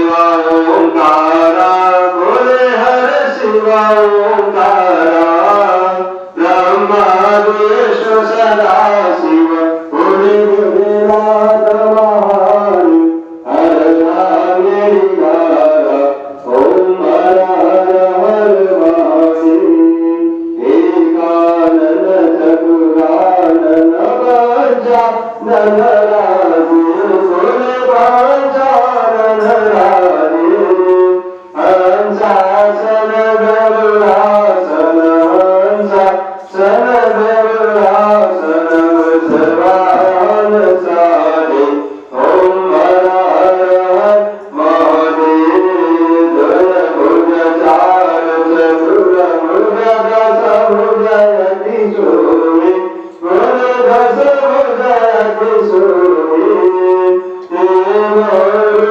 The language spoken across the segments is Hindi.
शिवा ओंकारा बोले हर शिवा ओंकारा ब्रह्मा विष्णु सदा शिव बोले भोलेनाथ महानी हर नामे निराला ओम हर हर हर महादेव एकानन चतुरानन पंचानन राधे बोले पंचानन राधे हंसासन गरुडासन हंसासन गरुडासन वृषभासन सारे ओम हर हर हर महादेव जय भुज चार चतुर मृग दस भुजयति सूरि मृग दस भुजयति सूरि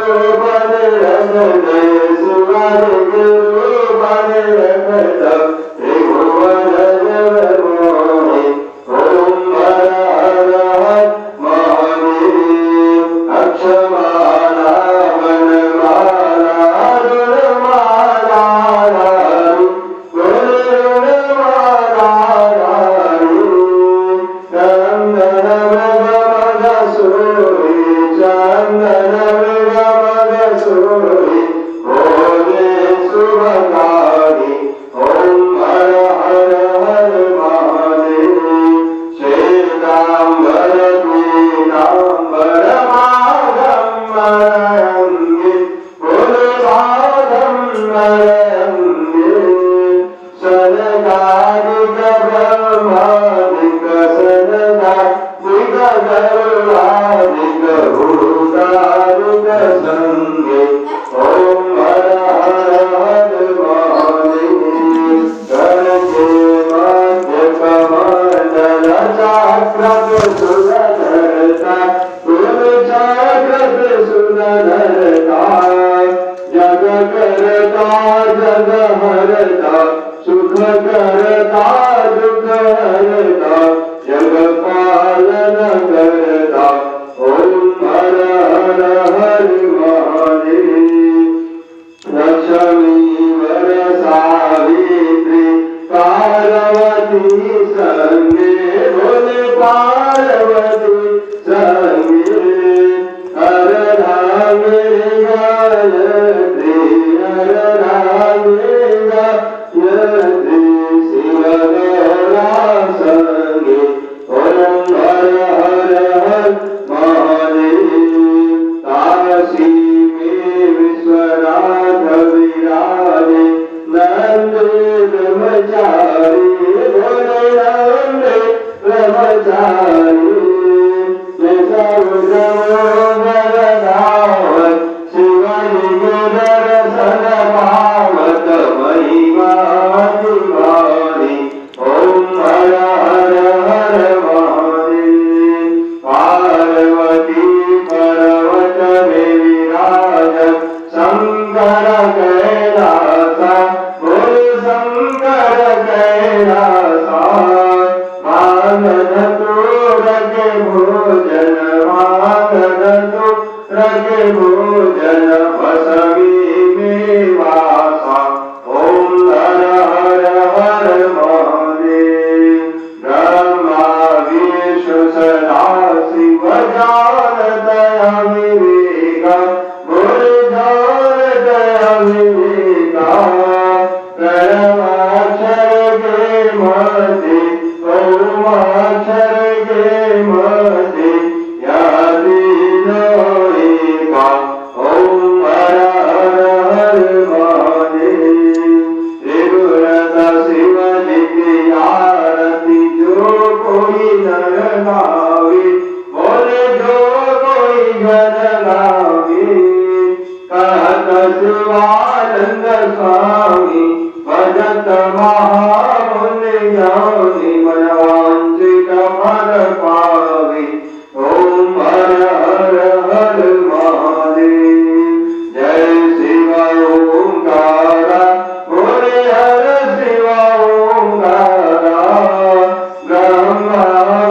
रूपन रखते शिवाय रूपन रखता त्रिभुवन जय मोहि ओम हर हर हर महादेव अक्षमाला वनमाला ऋणमाला रानी ऋणमाला रानी चंदन मृग सूरि चंदन मृग सूरि भोले शुभकारी ओम हर हर हर महादेव श्वेतांबर पीतांबर माधंबर अंगे बोले माधंबर अंगे सनकादिक ब्रह्मादिक सनकादिक गरुडादिक भूतादिक संगे ओम हर हर हर महादेव गणके मध्य कमंडल चाक्रक सुरधरता कुल चाक्रक सुरधरता जग करता जग हरता सुख करता दुख हरता जग पालन करता ओम हर हर हर महादेव लक्ष्मी वर सावित्री पार्वती संगे बोले पार्वती संगे हर धामे गायत्री हर धामे गायत्री शिव गौरा संगे ओम हर हर हर महादेव काशी में विश्वनाथ विराजे नंदे ब्रह्मचारी बोले नंदे ब्रह्मचारी धावत शिवलिंग दर्शन पावत महिमा दिवानी ओम हर हर हर महादेव पार्वती पर्वत में विराजत शंकर कैलासा बोले शंकर कैलासा मांगन तो रखे भोजन मांगन तो रखे भोजन भसमी में वासा ओम हर हर हर महादेव ब्रह्मा विष्णु सदा शिव जानत अविवेका बोले जानत अविवेका प्रणवाक्षर के मध्य ओमाक्षर के मध्य यादिनोएका ओम हर हर हर महादेव त्रिगुणत शिव जी की आरती जो कोई नर गावे बोले जो कोई घर गावे कहत शिवानंद स्वामी भजत महामुनि ज्ञानी मनवांचित फल पावे ओम हर हर हर महादेव जय शिव ओंकारा बोले हर शिव ओंकारा ब्रह्मा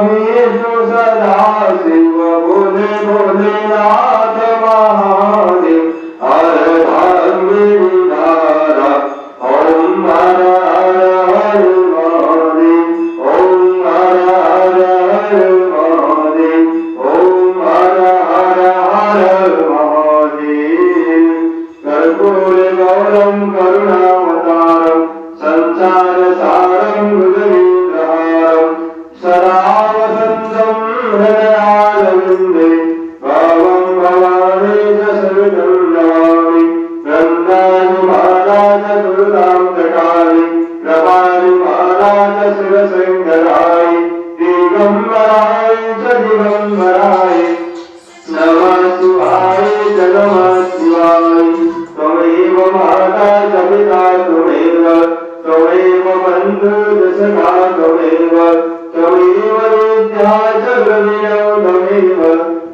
विष्णु सदा शिव बोले भोलेनाथ महादेव हर गुरुकुले गौरं करुणावतारं संसारसारं भुजगेन्द्रहारं सदा वसन्तं हृदयारविन्दे भावं भवानी च सवितं नमामि वृन्दानि महाराज दुर्गां जटानि प्रभानि महाराज शिवशङ्कराय दिगम्बराय च दिगम्बराय नमः शिवाय च नमः शिवाय त्वमेव माता च पिता त्वमेव बन्धुः च सखा त्वमेव विद्या च द्रविणो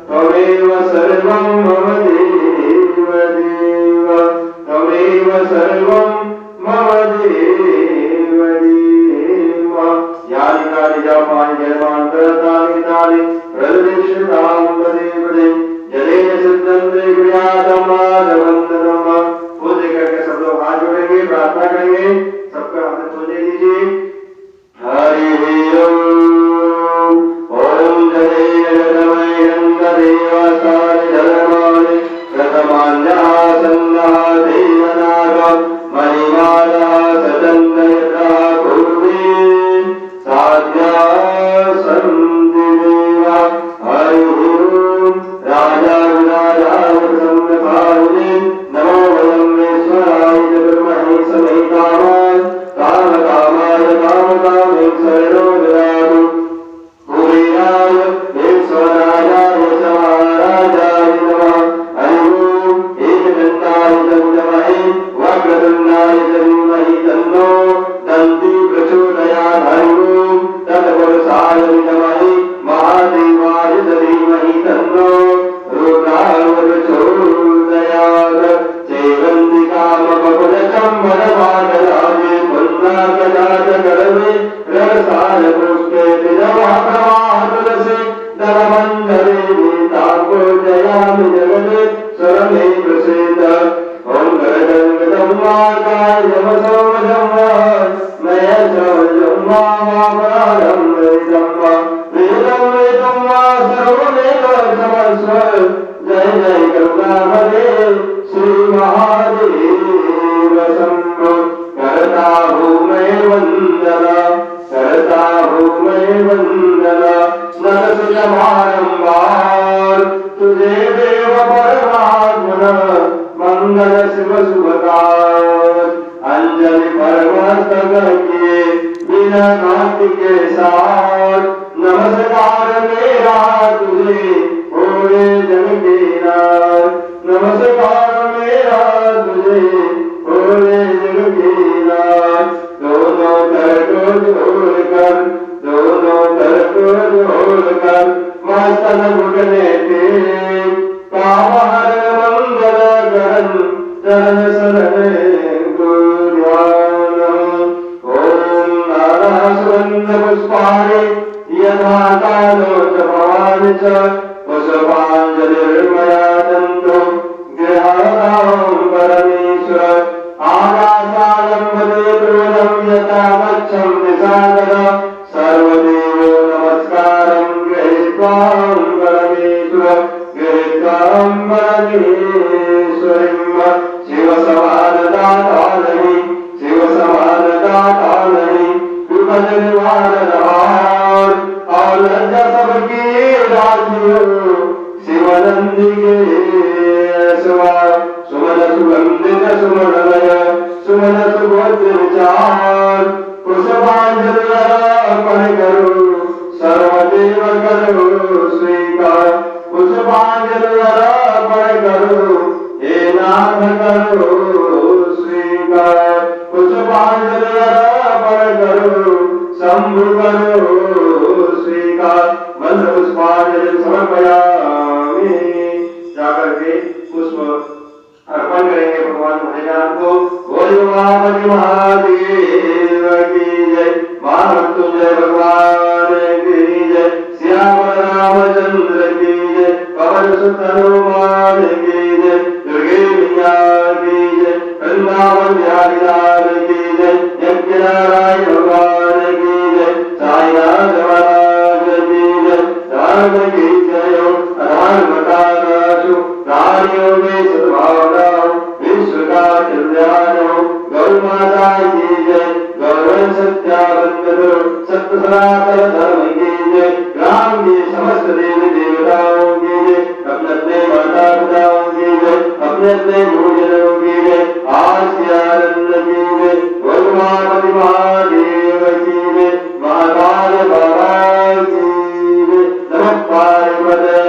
त्वमेव सर्वं मम देव त्वमेव सर्वं मम देव यानि कानि जपानि जयमान् करतानि प्रदिक्षतां पदे पदे जलेन सिद्धन्ते क्रियातमादवन्दनम् पूजे करके सब लोग हाथ जोड़ेंगे प्रार्थना करेंगे सबका हाथ पूजे लीजिए हरि ओम ओम जलेन जलमय गंधदेवसारि जलमानि प्रथमान्यः सन्नः देवनाग मणिमालः सदन्तयतः कुर्वे साध्या सन्दिदेवा हरि ओम राजा विराजाय प्रसन्नभावने नमो वयं ईश्वराय जगन्महे समेताय कामकामाय कामकामेश्वरो ददातु कुबेराय ईश्वराय समाराजाय नमः हरि ओम एकदन्ताय धीमहि वक्रतुण्डाय धीमहि तन्नो दन्ति प्रचोदयात् हरि ओम तत्पुरुषाय विद्महे महादेवाय धीमहि तन्नो रुद्राय प्रचोदयात् सेवन्ति कामककुलचम्बरवादराजे पुण्डाकजातकरवे रसाय पुष्पे तिजमाप्रमातुलसे दलमण्डले नीताङ्कोजयामि जगते स्वरमे प्रसीद ॐ गरजङ्गतं मार्गाय यमसोमजं वा मयसोमजं वा वापरारं वेदं वा सर्वमेतमस्व जय जय करुणाहरे श्री महादेव शम्भो करता भूमे वन्दना नरसुजमारम्भात् तुझे देव परमात्मन मंगल शिव शुभकात् अंजलि परमस्तक किए बिना कांति के साथ नमस्कार मेरा तुझे ओरे जन के नाथ नमस्कार मेरा तुझे ओरे जन के नाथ दोनों कर को जोड़कर मस्तन घुटने पे कामहर मंगल गण चरण शरण गुरुध्यान ओम नाना सुगंध पुष्पाणि यथा कालोच भवानि च पुष्पाञ्जलिर्मया दन्तो गृहाणां परमेश्वर आकाशालम्बते प्रोदं यथा गच्छन्ति सागर सर्वदेवो नमस्कारं गृहीत्वां परमेश्वर गृहीत्वां परमेश्वरीं शिवसमानदाता नहीं विपद निवारणहार और लज्जा सबकी राखियो शिवानंदी के शिवा सुमन सुगंधित सुमनलय सुमन सुभद्र विचार पुष्पांजलि अर्पण करो सर्वदेव करो स्वीकार पुष्पांजलि अर्पण करो हे नाथ करो स्वीकार पुष्पांजलि अर्पण करो शंभु करो स्वीकार मंत्र पुष्पांजलि समर्पयामि जाकर के पुष्प अर्पण करेंगे भगवान भोलेनाथ को। बोल उमापति महादेव की जय, महामृत्युंजय भगवान की जय, श्याम रामचंद्र की जय, पवन सुत हनुमान की जय, दुर्गे मैया की जय, वृंदावन बिहारी लाल की जय, यज्ञनारायण भगवान की जय, साईनाथ महाराज की जय, राम की जय। अधार मतानाशु प्राणियों में सद्भावना विश्व का सत्य सनातन धर्म की जय। ग्राम की समस्त देवी देवताओं की जय। अपने अपने माता पिताओं की जय। अपने अपने गुरुजनों की जय। आनंद की जय। उमापति महादेव की जय। महाकाल बाबा की जय। नमः पार्वती